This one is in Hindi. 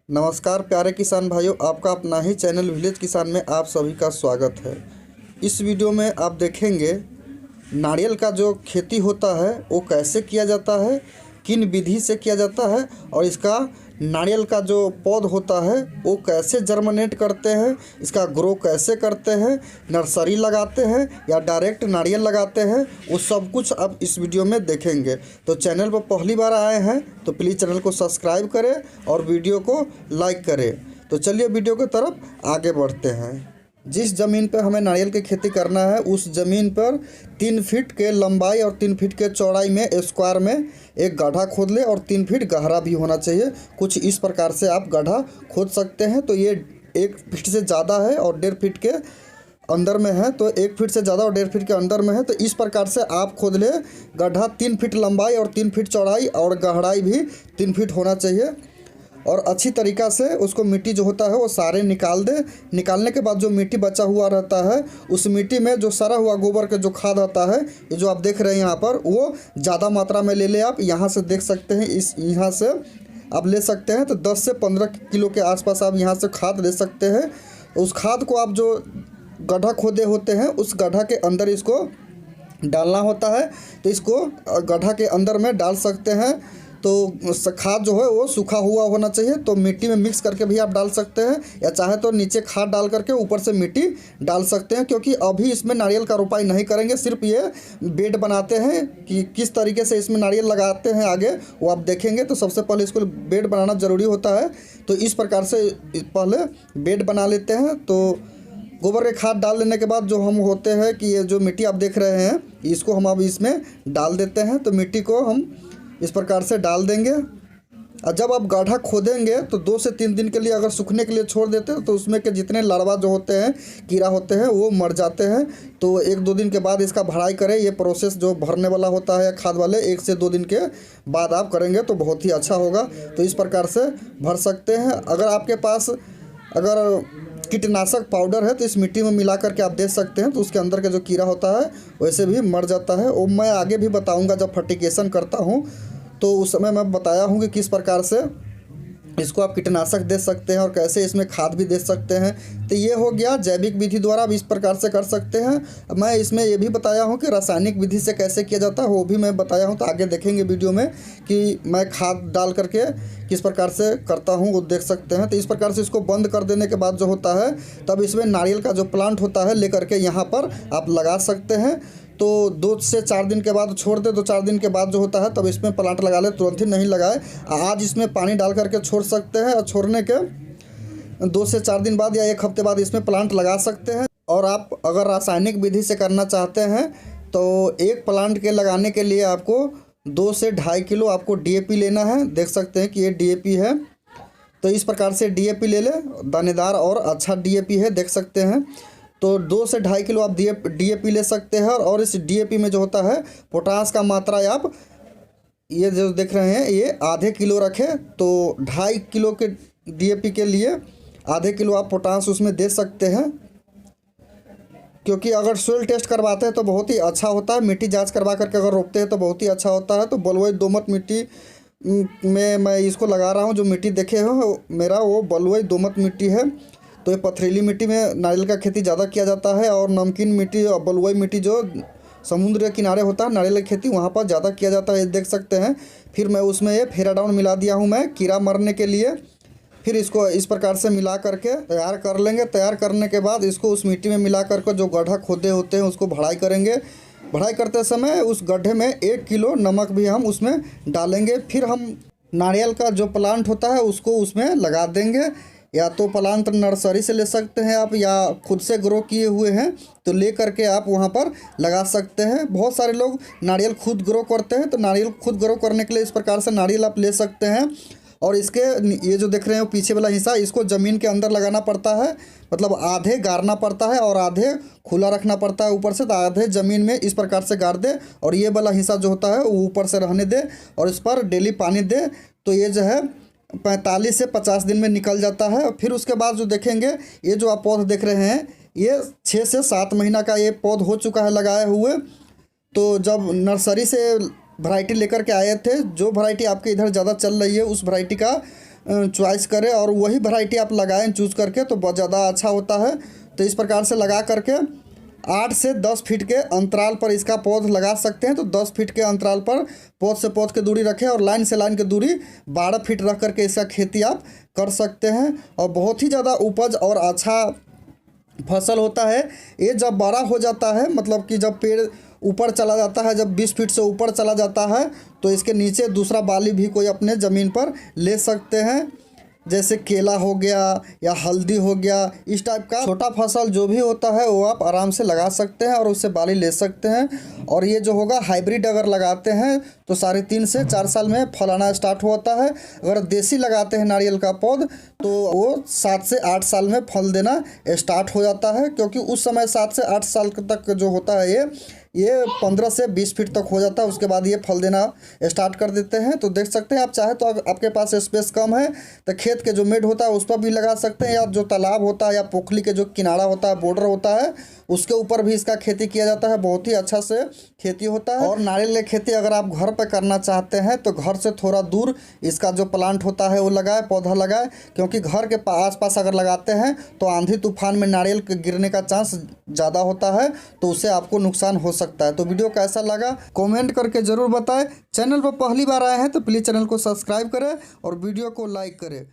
नमस्कार प्यारे किसान भाइयों, आपका अपना ही चैनल विलेज किसान में आप सभी का स्वागत है। इस वीडियो में आप देखेंगे नारियल का जो खेती होता है वो कैसे किया जाता है, किन विधि से किया जाता है और इसका नारियल का जो पौध होता है वो कैसे जर्मिनेट करते हैं, इसका ग्रो कैसे करते हैं, नर्सरी लगाते हैं या डायरेक्ट नारियल लगाते हैं, वो सब कुछ आप इस वीडियो में देखेंगे। तो चैनल पर पहली बार आए हैं तो प्लीज़ चैनल को सब्सक्राइब करें और वीडियो को लाइक करें। तो चलिए वीडियो की तरफ आगे बढ़ते हैं। जिस ज़मीन पर हमें नारियल की खेती करना है उस ज़मीन पर 3 फीट के लंबाई और 3 फीट के चौड़ाई में स्क्वायर में एक गड्ढा खोद ले और 3 फीट गहरा भी होना चाहिए। कुछ इस प्रकार से आप गड्ढा खोद सकते हैं। तो ये 1 फीट से ज़्यादा है और 1.5 फीट के अंदर में है, तो 1 फीट से ज़्यादा और 1.5 फीट के अंदर में है। तो इस प्रकार से आप खोद ले गड्ढा 3 फीट लंबाई और 3 फीट चौड़ाई और गहराई भी 3 फीट होना चाहिए। और अच्छी तरीक़ा से उसको मिट्टी जो होता है वो सारे निकाल दे। निकालने के बाद जो मिट्टी बचा हुआ रहता है उस मिट्टी में जो सड़ा हुआ गोबर का जो खाद आता है, ये जो आप देख रहे हैं यहाँ पर, वो ज़्यादा मात्रा में ले आप यहाँ से देख सकते हैं। इस यहाँ से आप ले सकते हैं। तो 10 से 15 किलो के आसपास आप यहाँ से खाद ले सकते हैं। उस खाद को आप जो गड्ढा खोदे होते हैं उस गड्ढा के अंदर इसको डालना होता है। तो इसको गड्ढा के अंदर में डाल सकते हैं। तो खाद जो है वो सूखा हुआ होना चाहिए। तो मिट्टी में मिक्स करके भी आप डाल सकते हैं या चाहे तो नीचे खाद डाल करके ऊपर से मिट्टी डाल सकते हैं, क्योंकि अभी इसमें नारियल का रोपाई नहीं करेंगे, सिर्फ ये बेड बनाते हैं। कि किस तरीके से इसमें नारियल लगाते हैं आगे वो आप देखेंगे। तो सबसे पहले इसको बेड बनाना ज़रूरी होता है। तो इस प्रकार से पहले बेड बना लेते हैं। तो गोबर के खाद डाल देने के बाद जो हम होते हैं कि ये जो मिट्टी आप देख रहे हैं इसको हम अब इसमें डाल देते हैं। तो मिट्टी को हम इस प्रकार से डाल देंगे। और जब आप गड्ढा खोदेंगे तो 2 से 3 दिन के लिए अगर सूखने के लिए छोड़ देते हैं तो उसमें के जितने लार्वा जो होते हैं, कीड़ा होते हैं, वो मर जाते हैं। तो 1-2 दिन के बाद इसका भराई करें। ये प्रोसेस जो भरने वाला होता है खाद वाले 1 से 2 दिन के बाद आप करेंगे तो बहुत ही अच्छा होगा। तो इस प्रकार से भर सकते हैं। अगर आपके पास अगर कीटनाशक पाउडर है तो इस मिट्टी में मिला करके आप दे सकते हैं। तो उसके अंदर का जो कीड़ा होता है वैसे भी मर जाता है। वो मैं आगे भी बताऊंगा जब फर्टिगेशन करता हूं, तो उस समय मैं बताया हूं कि किस प्रकार से इसको आप कीटनाशक दे सकते हैं और कैसे इसमें खाद भी दे सकते हैं। तो ये हो गया जैविक विधि द्वारा आप इस प्रकार से कर सकते हैं। मैं इसमें ये भी बताया हूँ कि रासायनिक विधि से कैसे किया जाता है, वो भी मैं बताया हूँ। तो आगे देखेंगे वीडियो में कि मैं खाद डाल करके किस प्रकार से करता हूँ, वो देख सकते हैं। तो इस प्रकार से इसको बंद कर देने के बाद जो होता है तब इसमें नारियल का जो प्लांट होता है लेकर के यहाँ पर आप लगा सकते हैं। तो 2 से 4 दिन के बाद छोड़ दे। 2-4 दिन के बाद जो होता है तब इसमें प्लांट लगा ले, तुरंत ही नहीं लगाए। आज इसमें पानी डाल करके छोड़ सकते हैं और छोड़ने के 2 से 4 दिन बाद या 1 हफ्ते बाद इसमें प्लांट लगा सकते हैं। और आप अगर रासायनिक विधि से करना चाहते हैं तो एक प्लांट के लगाने के लिए आपको 2 से 2.5 किलो आपको डीएपी लेना है। देख सकते हैं कि ये डीएपी है। तो इस प्रकार से डीएपी ले दानेदार और अच्छा डीएपी है, देख सकते हैं। तो 2 से 2.5 किलो आप डीएपी ले सकते हैं। और इस डीएपी में जो होता है पोटास का मात्रा आप ये जो देख रहे हैं ये आधे किलो रखें। तो 2.5 किलो के डीएपी के लिए आधे किलो आप पोटास उसमें दे सकते हैं। क्योंकि अगर सोइल टेस्ट करवाते हैं तो बहुत ही अच्छा होता है। मिट्टी जांच करवा करके अगर रोपते हैं तो बहुत ही अच्छा होता है। तो बलुई दोमट मिट्टी में मैं इसको लगा रहा हूँ। जो मिट्टी देखे हो मेरा वो बलुई दोमट मिट्टी है। तो ये पथरीली मिट्टी में नारियल का खेती ज़्यादा किया जाता है। और नमकीन मिट्टी और बलुई मिट्टी जो समुद्र के किनारे होता है नारियल की खेती वहाँ पर ज़्यादा किया जाता है, ये देख सकते हैं। फिर मैं उसमें ये फेराडाउन मिला दिया हूँ मैं कीड़ा मरने के लिए। फिर इसको इस प्रकार से मिला करके तैयार कर लेंगे। तैयार करने के बाद इसको उस मिट्टी में मिला करके जो गड्ढा खोदे होते हैं उसको भराई करेंगे। भराई करते समय उस गड्ढे में 1 किलो नमक भी हम उसमें डालेंगे। फिर हम नारियल का जो प्लांट होता है उसको उसमें लगा देंगे। या तो प्लांट नर्सरी से ले सकते हैं आप, या खुद से ग्रो किए हुए हैं तो ले करके आप वहाँ पर लगा सकते हैं। बहुत सारे लोग नारियल खुद ग्रो करते हैं। तो नारियल खुद ग्रो करने के लिए इस प्रकार से नारियल आप ले सकते हैं। और इसके ये जो देख रहे हैं पीछे वाला हिस्सा इसको ज़मीन के अंदर लगाना पड़ता है, मतलब आधे गाड़ना पड़ता है और आधे खुला रखना पड़ता है ऊपर से। तो आधे ज़मीन में इस प्रकार से गाड़ दे और ये वाला हिस्सा जो होता है वो ऊपर से रहने दे और इस पर डेली पानी दे। तो ये जो है 45 से 50 दिन में निकल जाता है। फिर उसके बाद जो देखेंगे ये जो आप पौध देख रहे हैं ये 6 से 7 महीना का ये पौध हो चुका है लगाए हुए। तो जब नर्सरी से वैरायटी लेकर के आए थे, जो वैरायटी आपके इधर ज़्यादा चल रही है उस वैरायटी का चॉइस करें और वही वैरायटी आप लगाएं चूज़ करके, तो बहुत ज़्यादा अच्छा होता है। तो इस प्रकार से लगा करके 8 से 10 फीट के अंतराल पर इसका पौध लगा सकते हैं। तो 10 फीट के अंतराल पर पौध से पौध की दूरी रखें और लाइन से लाइन की दूरी 12 फीट रख करके इसका खेती आप कर सकते हैं और बहुत ही ज़्यादा उपज और अच्छा फसल होता है। ये जब बड़ा हो जाता है, मतलब कि जब पेड़ ऊपर चला जाता है, जब 20 फीट से ऊपर चला जाता है, तो इसके नीचे दूसरा बाली भी कोई अपने ज़मीन पर ले सकते हैं, जैसे केला हो गया या हल्दी हो गया। इस टाइप का छोटा फसल जो भी होता है वो आप आराम से लगा सकते हैं और उससे बाली ले सकते हैं। और ये जो होगा हाइब्रिड अगर लगाते हैं तो 3.5 से 4 साल में फल आना स्टार्ट होता है। अगर देसी लगाते हैं नारियल का पौध तो वो 7 से 8 साल में फल देना स्टार्ट हो जाता है, क्योंकि उस समय 7 से 8 साल तक जो होता है ये 15 से 20 फीट तक हो जाता है। उसके बाद ये फल देना स्टार्ट कर देते हैं। तो देख सकते हैं आप, चाहे तो आपके पास स्पेस कम है तो खेत के जो मेड होता है उस पर भी लगा सकते हैं, या जो तालाब होता है या पोखली के जो किनारा होता है, बॉर्डर होता है, उसके ऊपर भी इसका खेती किया जाता है। बहुत ही अच्छा से खेती होता है। और नारियल की खेती अगर आप घर पर करना चाहते हैं तो घर से थोड़ा दूर इसका जो प्लांट होता है वो लगाए, पौधा लगाए, क्योंकि घर के आसपास अगर लगाते हैं तो आंधी तूफान में नारियल गिरने का चांस ज़्यादा होता है, तो उससे आपको नुकसान हो सकता है। तो वीडियो कैसा लगा कमेंट करके ज़रूर बताएं। चैनल पर पहली बार आए हैं तो प्लीज़ चैनल को सब्सक्राइब करें और वीडियो को लाइक करें।